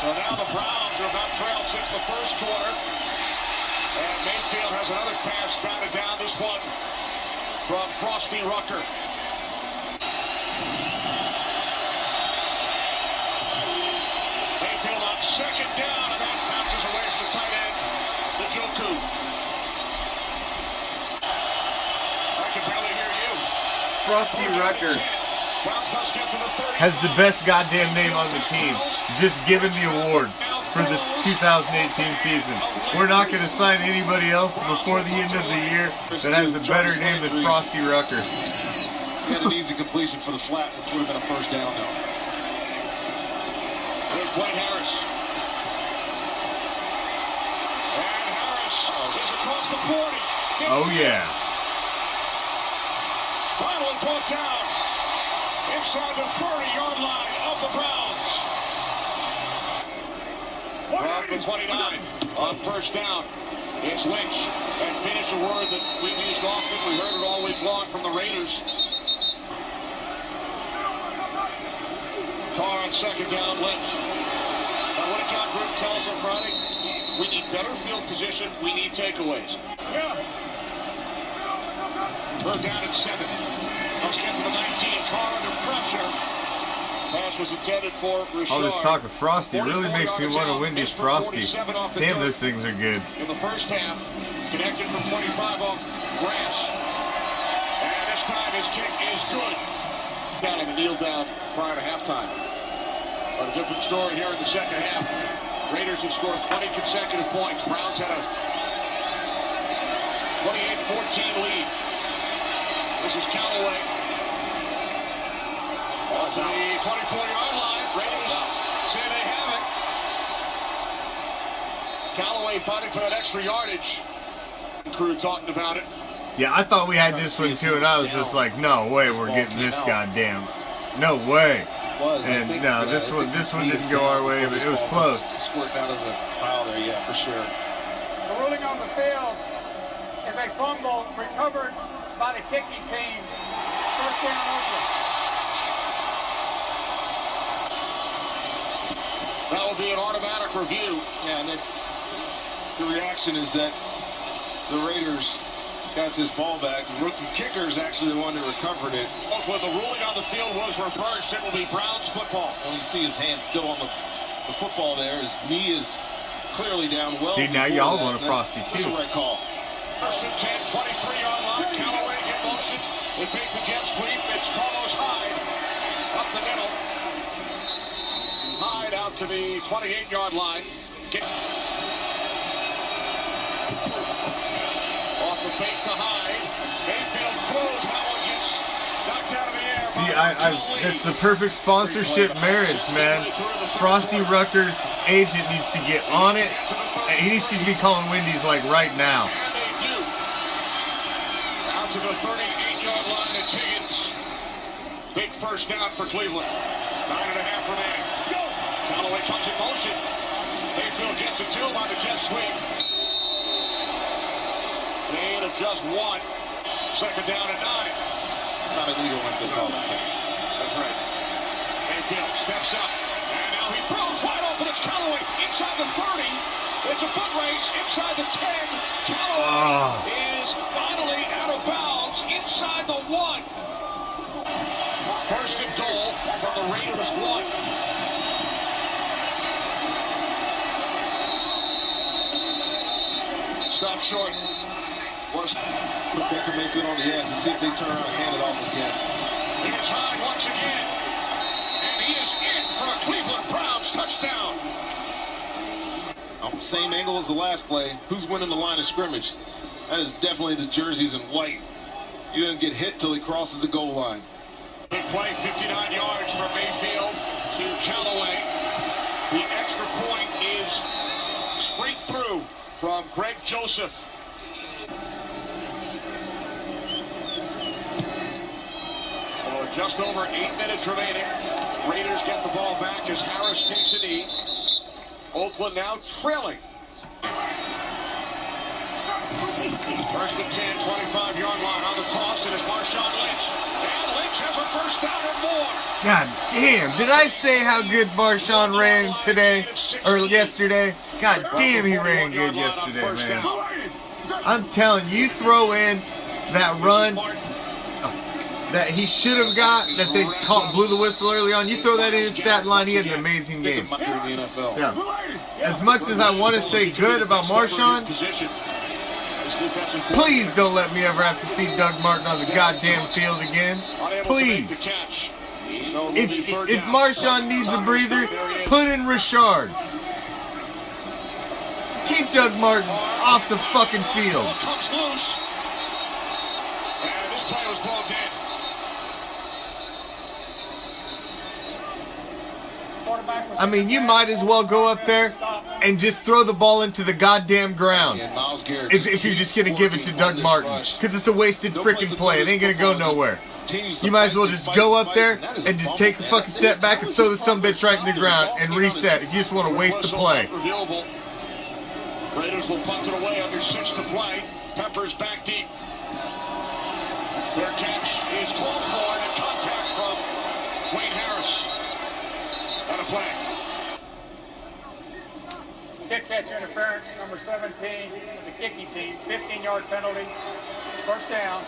So now the Browns have not trailed since the first quarter. And Mayfield has another pass batted down. This one from Frosty Rucker. Mayfield on second down, and that bounces away from the tight end, Njoku. I can barely hear you. Frosty Rucker Browns must get to the 30. has the best goddamn name on the team. Just given the award for this 2018 season. We're not going to sign anybody else before the end of the year that has a better name than Frosty Rucker. He had an easy completion for the flat, which would have been a first down though. There's Dwight Harris. And Harris is across the 40. Oh yeah. Finally brought down inside the 30-yard line of the Browns. From the 29 on first down, it's Lynch. And finish, a word that we've used often. We heard it all week long from the Raiders. Carr on second down, Lynch. Now, what did John Gruden tell us on Friday? We need better field position. We need takeaways. Third down and 7. Let's get to the 19. Carr under pressure. Pass was intended for Rashard. All this talk of Frosty really makes me want a Wendy's Frosty. Damn, those things are good. In the first half, connected from 25 off grass. And this time his kick is good. Down and kneel down prior to halftime. But a different story here in the second half. Raiders have scored 20 consecutive points. Browns had a 28-14 lead. This is Callaway. Ball's on the 24-yard line. Raiders say they have it. Callaway fighting for that extra yardage. Crew talking about it. Yeah, I thought we had this one too, and I was just like, no way we're getting this goddamn. No way. And no, this one didn't go our way, but it was close. Squirting out of the pile there, yeah, for sure. The ruling on the field is a fumble recovered by the kicking team. First down, Oakland. That will be an automatic review. Yeah, and the reaction is that the Raiders got this ball back. The rookie kicker is actually the one who recovered it. Oakland, the ruling on the field was reversed. It will be Browns football. And you see his hand still on the football there. His knee is clearly down well. See, now y'all want a Frosty That's too. the right call. First and 10, 23-yard line. Callaway in motion. They fake the jet sweep. It's Carlos Hyde up the middle. Hyde out to the 28-yard line. Off the fake to Hyde. Mayfield throws. That one gets knocked out of the air. See, it's the perfect sponsorship marriage, man. Frosty Rucker's agent needs to get on it. And he needs to be calling Wendy's like right now. And they do. Out to the 38-yard line. It's Higgins. Big first down for Cleveland. 9.5 remaining. Callaway comes in motion. Mayfield gets it 2 by the jet sweep. Gain of just 1. Second down and 9. Not illegal unless they call it. That's right. Mayfield steps up. And now he throws wide open. It's Callaway inside the 30. It's a foot race inside the 10. Callaway is finally out of bounds inside the 1. one. First and goal from the Raiders 1. Stop short. Put Baker Mayfield on the edge to see if they turn around and hand it off again. Here's Hyde once again. And he is in for a Cleveland Browns touchdown. Same angle as the last play. Who's winning the line of scrimmage? That is definitely the jerseys in white. You didn't get hit till he crosses the goal line. Big play, 59 yards from Mayfield to Callaway. The extra point is straight through from Greg Joseph. So just over 8 minutes remaining. Raiders get the ball back as Harris takes a knee. Oakland now trailing. First and 10, 25-yard line on the toss. It is Marshawn Lynch. And Lynch has a first down and more. God damn, did I say how good Marshawn ran today? Or yesterday? God damn, he ran good yesterday, man. I'm telling you, throw in that run that he should have got, that they blew the whistle early on. You throw that in his stat line, he had an amazing game. Yeah. As much as I want to say good about Marshawn, please don't let me ever have to see Doug Martin on the goddamn field again. Please. If Marshawn needs a breather, put in Richard. Keep Doug Martin off the fucking field. Comes loose. And this play was blown dead. I mean, you might as well go up there and just throw the ball into the goddamn ground if you're just going to give it to Doug Martin, because it's a wasted freaking play. It ain't going to go nowhere. You might as well just go up there and just take a fucking step back and throw the sumbitch right in the ground and reset if you just want to waste the play. Raiders will punt it away under 6 to play. Peppers back deep. Their catch is called for, and contact from Dwayne Harris. And a flag. Kick catch interference, number 17 of the kicking team. 15-yard penalty. First down.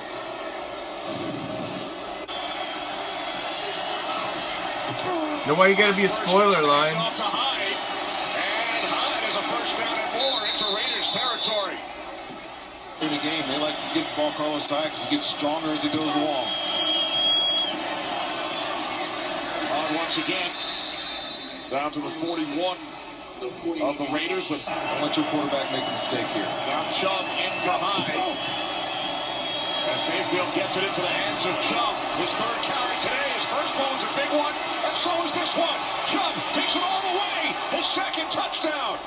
Know why you gotta be a spoiler, Lines? Off to Hyde. And Hyde is a first down and more into Raiders territory. In the game, they like to give the ball Carlos Hyde because he gets stronger as it goes along. On once again. Down to the 41 of the Raiders with. Don't let your quarterback make a mistake here. Now Chubb in for Hyde. As Mayfield gets it into the hands of Chubb. His third carry today. His first ball is a big one, and so is this one. Chubb takes it all the way. His second touchdown.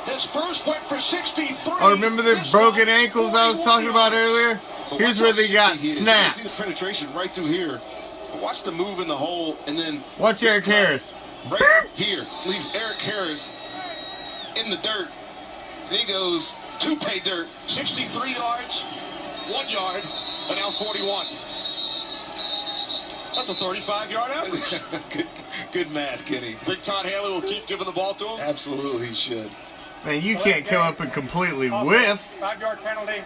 His first went for 63. Oh, remember the broken ankles I was talking about earlier? Here's where they got snapped. You see the penetration right through here. Watch the move in the hole, and then watch Eric Harris. Right here leaves Eric Harris in the dirt. And he goes to pay dirt. 63 yards, 1 yard, and now 41. That's a 35-yard average. good math, Kenny. Big Todd Haley will keep giving the ball to him. Absolutely, he should. Man, you can't come up and completely whiff. 5-yard penalty.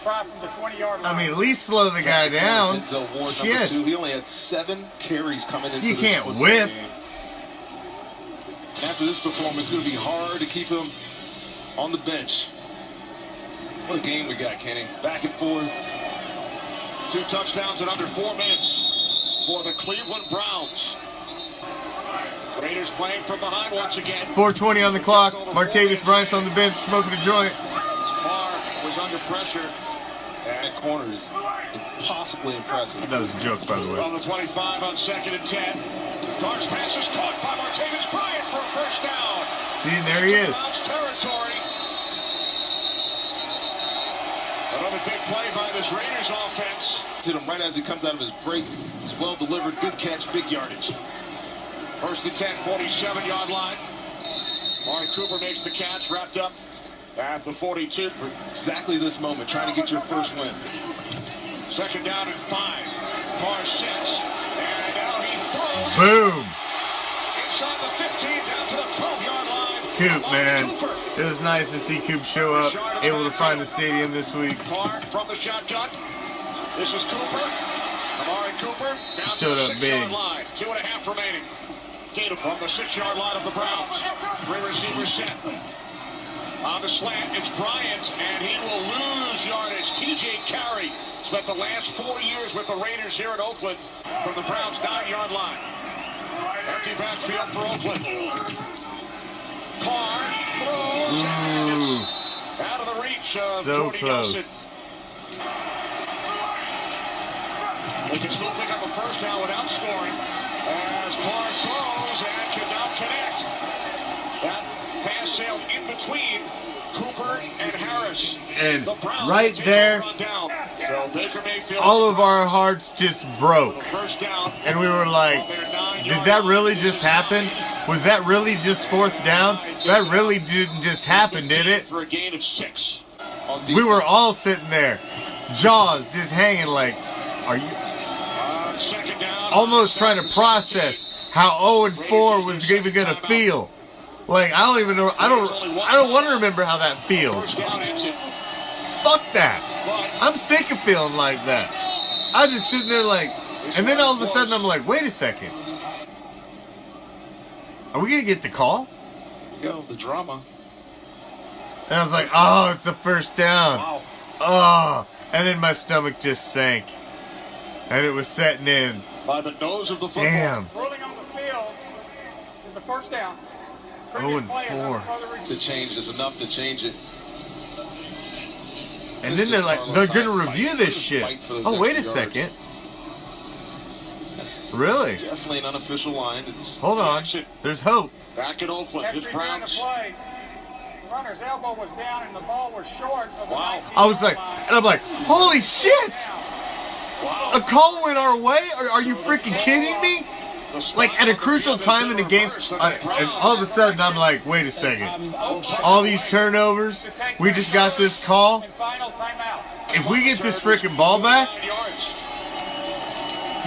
Try from the 20-yard line. I mean, at least slow the guy down. Shit. He only had 7 carries coming into this football You can't whiff. game. After this performance, it's going to be hard to keep him on the bench. What a game we got, Kenny. Back and forth. 2 touchdowns in under 4 minutes for the Cleveland Browns. Raiders playing from behind once again. 4:20 on the clock. Martavis Bryant's on the bench smoking a joint. Carr was under pressure. And corners, impossibly impressive. That was a joke, by the way. On the 25 on 2nd and 10. Carr's pass is caught by Martavis Bryant for a first down. See, there he is. Browns territory. Another big play by this Raiders offense. Hit him right as he comes out of his break. It's well delivered, good catch, big yardage. First and 10, 47-yard line. Amari Cooper makes the catch, wrapped up at the 42. For exactly this moment, trying to get your first win. 2nd down and 5. Carr sets, and now he throws. Boom. Inside the 15, down to the 12-yard line. Coop, man. It was nice to see Coop show up, able to find the stadium this week. Clark from the shotgun. This is Cooper. Amari Cooper down to Showed the up 6-yard big. line. 2.5 remaining. Gator from the 6-yard line of the Browns. 3 receivers set. On the slant, it's Bryant, and he will lose yardage. T.J. Carey spent the last 4 years with the Raiders here in Oakland from the Browns' 9-yard line. Empty backfield for Oakland. Carr throws, and it's out of the reach of So Jordy Nelson. close. They can still pick up a first down without scoring as Carr throws and cannot connect. That pass sailed in between Cooper and Harris. And The Browns right take there, the run down. So Baker Mayfield all of our hearts just broke. first down. And we were like, did that really just happen? Was that really just 4th down? That really didn't just happen, did it? For a gain of 6. We were all sitting there, jaws just hanging like, are you Second down. almost trying to process how 0-4 was even gonna feel? Like, I don't even know. I don't want to remember how that feels. First down ends it. Fuck that. But I'm sick of feeling like that. I'm just sitting there like, and then all of a sudden I'm like, wait a second. Are we gonna get the call? Go, the drama. And I was like, oh, it's a first down. wow. Oh, and then my stomach just sank, and it was setting in. By the nose of the football. Damn. Rolling on the field is a first down. 0-4. To change is enough to change it. And then they're like, they're gonna review this shit. Oh, wait a second. That's Really? definitely an unofficial line. It's Hold on. There's hope. Back in Oakland. His After during the Browns. play, the runner's elbow was down and the ball was short of the Wow. 19 I was like, line. and I'm like, holy shit! Wow. A call went our way? Are you freaking kidding me? Like, at a crucial time in the game, and all of a sudden I'm like, wait a second. All these turnovers, we just got this call. And final timeout. If we get this freaking ball back, 9 yards.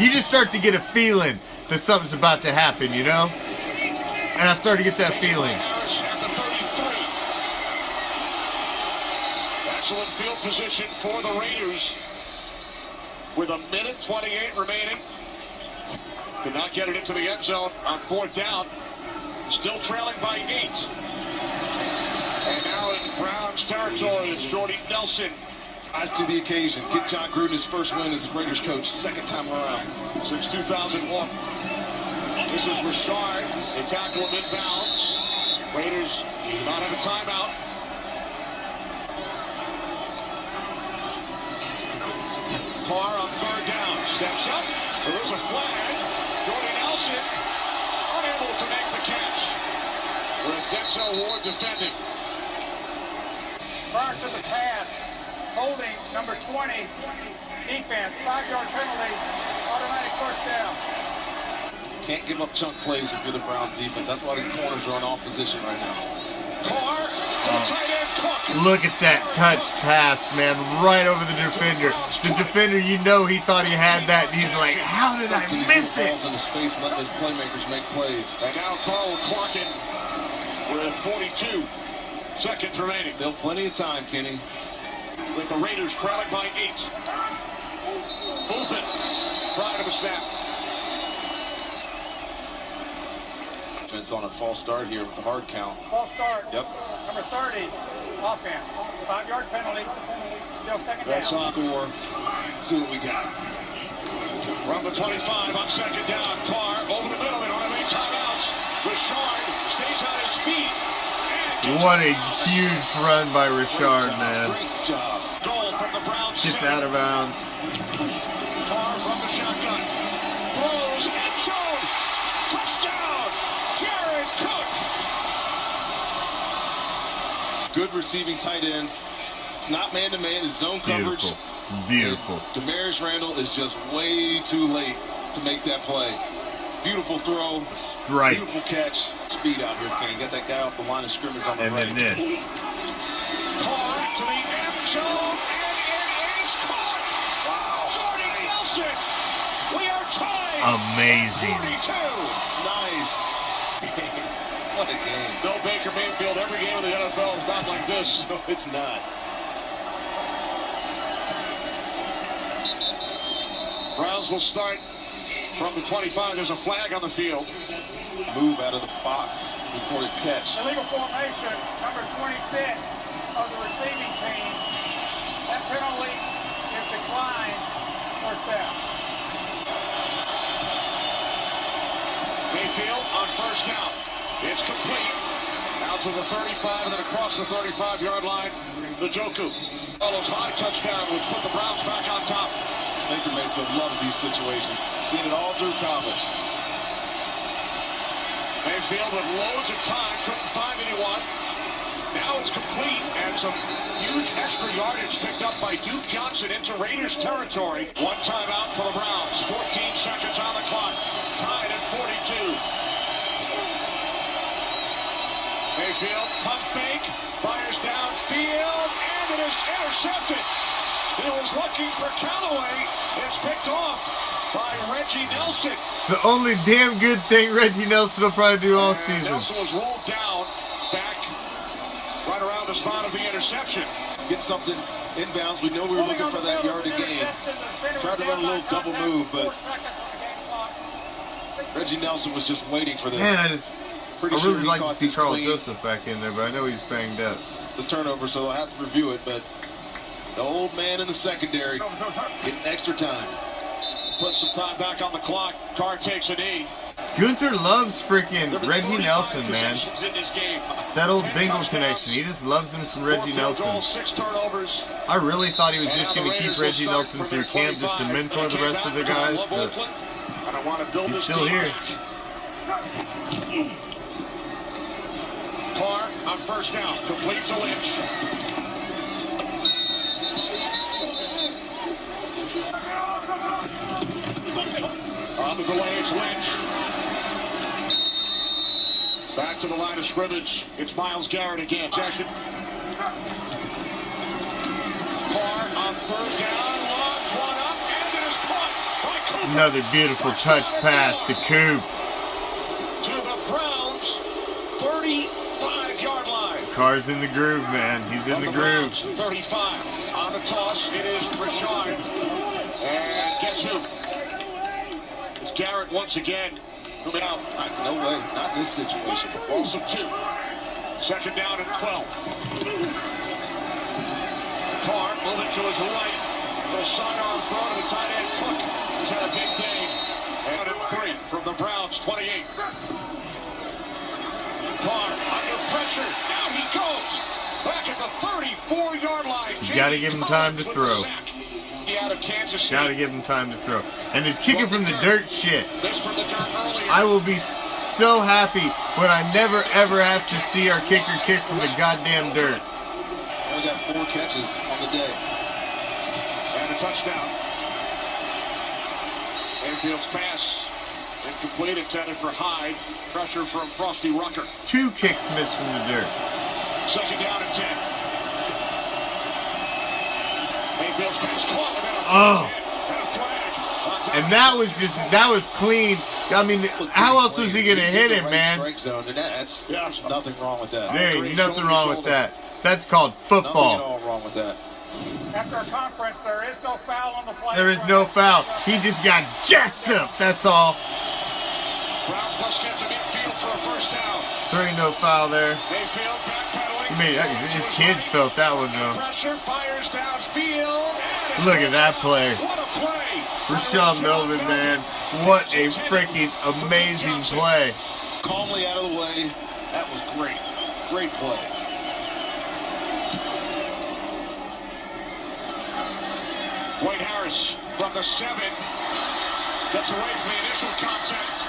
you just start to get a feeling that something's about to happen, you know? And I start to get that feeling. Harris at the 33. Excellent field position for the Raiders. With 1:28 remaining. Could not get it into the end zone on 4th down. Still trailing by 8. And now in Browns territory, it's Jordy Nelson. rise to the occasion. Get John Gruden his first win as Raiders coach, second time around. Since 2001. This is Richard. They tackle him inbounds. Raiders do not have a timeout. Carr on 3rd down. Steps up. There is a flag. Jordy Nelson unable to make the catch. With Denzel Ward defending. Prior to the pass, holding number 20, defense, 5-yard penalty, automatic first down. Can't give up chunk plays if you're the Browns defense. That's why these corners are in off position right now. Carr to the tight end, Cook. Look at that touch pass, man, right over the defender. The defender, you know, he thought he had that, and he's like, how did I miss it? Balls into space, letting his playmakers make plays. And now Carr will clock it with 42 seconds remaining. Still plenty of time, Kenny. With the Raiders trailing by 8. Movement prior to the snap. Defense on a false start here with the hard count. False start. Yep. Number 30, offense, 5-yard penalty, still second That's down. on. Score. See what we got. From the 25 on 2nd down. Carr over the middle. They don't have any timeouts. Richard stays on his feet. And What a huge run by Richard, man. Great job. goal from the Browns. Gets out of bounds. Carr from the shotgun. Throws end zone. Touchdown. Jared Cook. Good receiving tight ends. It's not man-to-man, it's zone coverage. Beautiful. Beautiful. Demarius Randall is just way too late to make that play. Beautiful throw. Strike. Beautiful catch. Speed out here, Kenny. Got that guy off the line of scrimmage on the And right. then this. Carr to the end zone. And it is caught. Wow. Jordy Nelson. We are tied. Amazing. 42. Nice. What a game. No Baker Mayfield. Every game of the NFL is not like this. No, it's not. Browns will start from the 25. There's a flag on the field. Move out of the box before the catch. Illegal formation, number 26 of the receiving team. That penalty is declined. First down. Mayfield on first down. It's complete. Out to the 35 and then across the 35-yard line. Njoku follows high touchdown, which put the Browns back on top. Baker Mayfield loves these situations. Seen it all through college. Mayfield with loads of time, couldn't find anyone. Now it's complete, and some huge extra yardage picked up by Duke Johnson into Raiders territory. One timeout for the Browns. 14 seconds on the clock. Tied at 42. Mayfield, pump fake, fires downfield, and it is intercepted. He was looking for Callaway. It's picked off by Reggie Nelson. It's the only damn good thing Reggie Nelson will probably do all season. Nelson was rolled down back right around the spot of the interception. Get something inbounds. We know we were looking for that yard to gain. Tried to run a little double move, but Reggie Nelson was just waiting for this. Man, I really like to see Carl clean. Joseph back in there, but I know he's banged up. The turnover, so they'll have to review it, but the old man in the secondary getting extra time. Put some time back on the clock. Carr takes a knee. Gunther loves freaking Reggie Nelson, man. In this game. It's that old Bengal connection. He just loves him some Reggie Nelson. 6 turnovers. I really thought he was just And going to the keep Raiders Reggie will start Nelson from through their camp just to 25. mentor the rest of the Came back, guys, love but Oakland, and I want to build he's this still team here. back. Carr on first down, complete to Lynch. On the delay, it's Lynch. Back to the line of scrimmage. It's Myles Garrett again. Possession. Carr on third down, launch one up, and it is caught by Cooper. Another beautiful touch pass to Coop. To the Browns, 35-yard line. Carr's in the groove, man. He's in the groove. 35. On the toss, it is Rashard. And guess who? It's Garrett once again. Moving out. No way, not in this situation. Loss of 2. Second down and 12. Carr moving to his right. Little sidearm throw to the tight end. Cook has had a big day. And 3 from the Browns, 28. Carr under pressure. Down he goes. Back at the 34-yard line. You got to give him time to throw. Out of Kansas State. Got to give him time to throw. And he's kicking from the dirt shit. This from the dirt earlier. I will be so happy when I never ever have to see our kicker kick from the goddamn dirt. Only got 4 catches on the day. And a touchdown. Mayfield's pass incomplete, intended for Hyde. Pressure from Frosty Rucker. 2 kicks missed from the dirt. Second down and 10. Mayfield's pass caught within a and a flag. And that was clean. I mean, how else was he going to hit it, man? Strike zone, and there's nothing wrong with that. There ain't nothing wrong with that. That's called Nothing at football. all wrong with that. After a conference, there is no foul on the play. There is no foul. He just got jacked up, that's all. Browns must get to midfield for a first down. There ain't no foul there. Mayfield backpedaling. I mean, his kids felt that one, though. Pressure, fires downfield. And Look at that play. what a play. Rashawn Melvin, man. What a freaking amazing play. Calmly out of the way. That was great. Great play. Dwight Harris from the 7 gets away from the initial contact.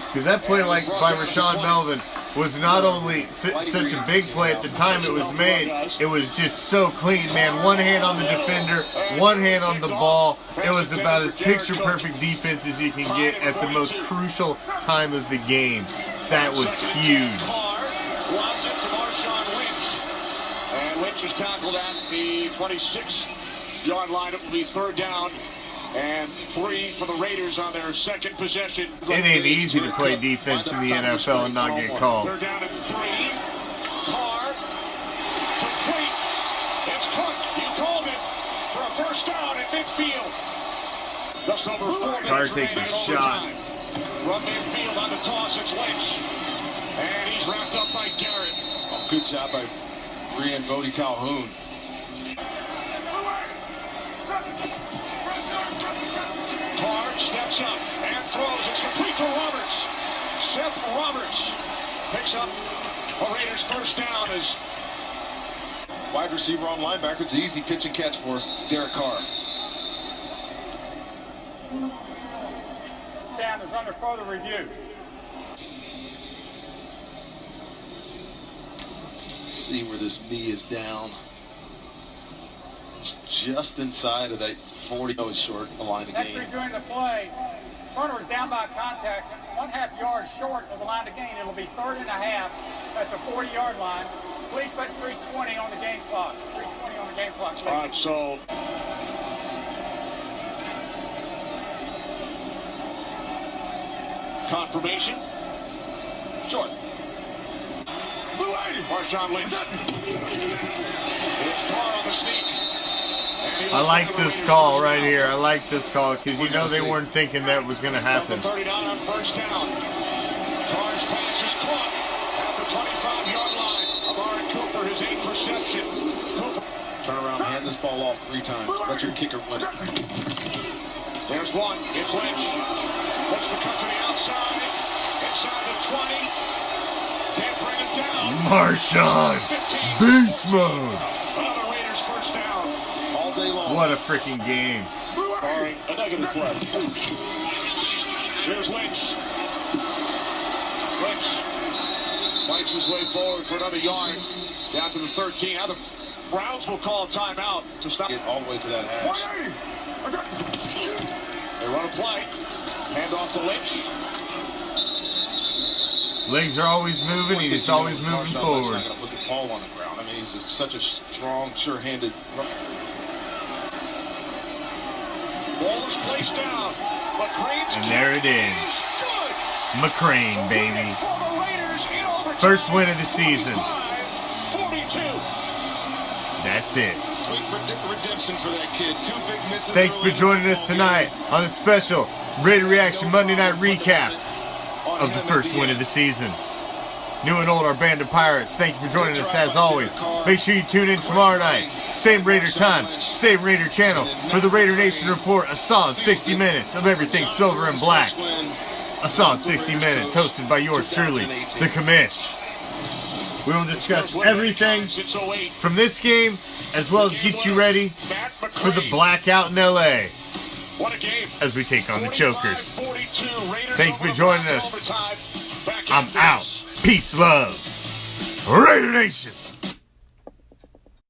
Because that play like by Rashawn Melvin was not only such a big play at the time it was made, it was just so clean, man. One hand on the defender, one hand on the ball. It was about as picture-perfect defense as you can get at the most crucial time of the game. That was huge. Lobs it to Marshawn Lynch. And Lynch is tackled at the 26-yard line. It will be third down And 3 for the Raiders on their second possession. It ain't easy to play defense in the NFL and not get called. They're down at 3. Carr, complete. It's Cook. You called it for a first down at midfield. Just over 4 minutes. Carr takes a shot. From midfield on the toss, it's Lynch. And he's wrapped up by Garrett. Oh, good job by Brian Bodie Calhoun. Carr steps up and throws. It's complete to Roberts. Seth Roberts picks up a Raiders first down as Wide receiver on linebacker. It's an easy pitch and catch for Derek Carr. Down is under further review. See where this knee is down. It's just inside of that 40. Oh, it's short, a line of That's game. reviewing the play. Runner is down by contact, 1/2 yard short of the line of gain. It'll be 3rd and a half at the 40-yard line. Please put 3:20 on the game clock. 3:20 on the game clock. Please. all right, so confirmation. Short. Marshawn Lynch. It's Carr on the sneak. I like this call right here. I like this call because you know they weren't thinking that was going to happen. 39 on first down. Carr's pass is caught at the 25-yard line. Amari Cooper, his 8th reception. Cooper. Turn around, hand this ball off 3 times. Let your kicker win it. There's one. It's Lynch. Looks to cut to the outside. Inside the 20. Can't bring it down. Marshawn, beast mode. Another Raiders first down. All day long. What a freaking game. Barring a negative play. Here's Lynch. Lynch fights his way forward for another yard. Down to the 13. Now the Browns will call a timeout to stop Get all the way to that hash. They run a play. Hand off to Lynch. Legs are always moving. He's always moving Marshawn Lynch's forward. not going to put the ball on the ground. I mean, he's just such a strong, sure-handed. Ball is placed down. McCrane's And there it is. good. McCrane, baby. For the Raiders in overtime. First win of the season. 45-42. That's it. Sweet redemption for that kid. 2 big misses. Thanks for early in the joining us ball tonight game. on a special Raider Reaction Monday Night Recap On of the him first at win of end. the season. New and old, our band of pirates. Thank you for joining us as always. Make sure you tune in tomorrow night. Same Raider time, same Raider channel for the Raider Nation Report. A solid 60 minutes of everything silver and black. A solid 60 minutes hosted by yours truly, the Commish. We will discuss everything from this game as well as get you ready for the blackout in LA What a game. as we take on the Chokers. 45-42. Raiders Thank you for over joining Browns us. overtime. Back I'm after out. this. Peace, love. Raider Nation.